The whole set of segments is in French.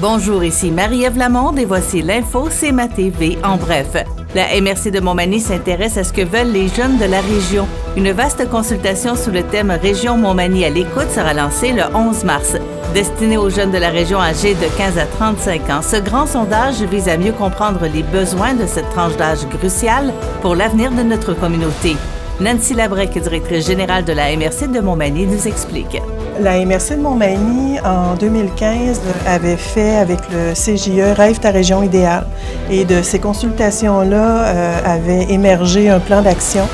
Bonjour, ici Marie-Ève Lamonde et voici l'info CMA TV en bref. La MRC de Montmagny s'intéresse à ce que veulent les jeunes de la région. Une vaste consultation sous le thème Région Montmagny à l'écoute sera lancée le 11 mars. Destinée aux jeunes de la région âgés de 15 à 35 ans, ce grand sondage vise à mieux comprendre les besoins de cette tranche d'âge cruciale pour l'avenir de notre communauté. Nancy Labrec, directrice générale de la MRC de Montmagny, nous explique. La MRC de Montmagny, en 2015, avait fait avec le CJE « Rêve ta région idéale ». Et de ces consultations-là avait émergé un plan d'action.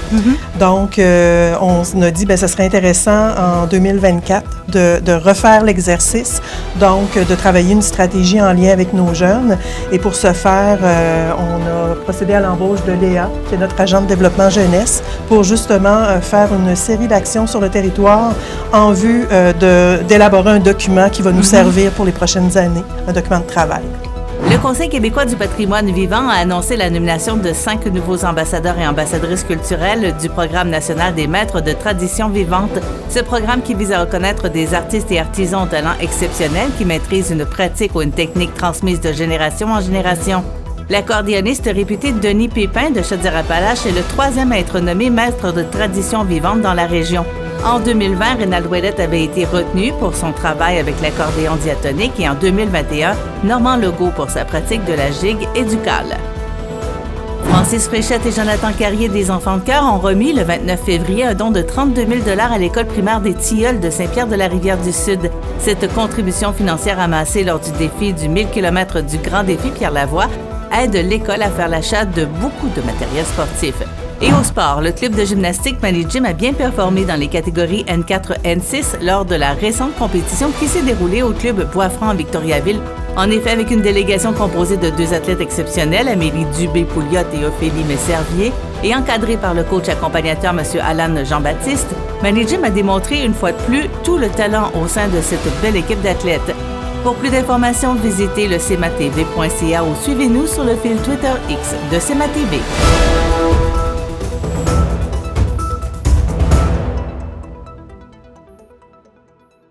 Donc, on a dit que ce serait intéressant en 2024 de refaire l'exercice, donc de travailler une stratégie en lien avec nos jeunes. Et pour ce faire, on a procédé à l'embauche de Léa, qui est notre agent de développement jeunesse, pour justement faire une série d'actions sur le territoire en vue d'élaborer un document qui va nous servir pour les prochaines années, un document de travail. Le Conseil québécois du patrimoine vivant a annoncé la nomination de 5 nouveaux ambassadeurs et ambassadrices culturelles du Programme national des maîtres de tradition vivante. Ce programme qui vise à reconnaître des artistes et artisans aux talents exceptionnels qui maîtrisent une pratique ou une technique transmise de génération en génération. L'accordéoniste réputé Denis Pépin de Chaudière-Appalaches est le 3e à être nommé maître de tradition vivante dans la région. En 2020, Rénal Ouellette avait été retenu pour son travail avec l'accordéon diatonique et en 2021, Normand Legault pour sa pratique de la gigue éducale. Francis Fréchette et Jonathan Carrier des Enfants de cœur ont remis le 29 février un don de 32 000 $ à l'école primaire des Tilleuls de Saint-Pierre-de-la-Rivière-du-Sud. Cette contribution financière amassée lors du défi du 1000 km du Grand Défi Pierre-Lavoie aide l'école à faire l'achat de beaucoup de matériel sportif. Et au sport, le club de gymnastique Mani Gym a bien performé dans les catégories N4 N6 lors de la récente compétition qui s'est déroulée au club Bois-Franc à Victoriaville. En effet, avec une délégation composée de 2 athlètes exceptionnels, Amélie Dubé-Pouliot et Ophélie Messervier, et encadrée par le coach accompagnateur M. Alan Jean-Baptiste, Mani Gym a démontré une fois de plus tout le talent au sein de cette belle équipe d'athlètes. Pour plus d'informations, visitez le cmatv.ca ou suivez-nous sur le fil Twitter X de CMA TV.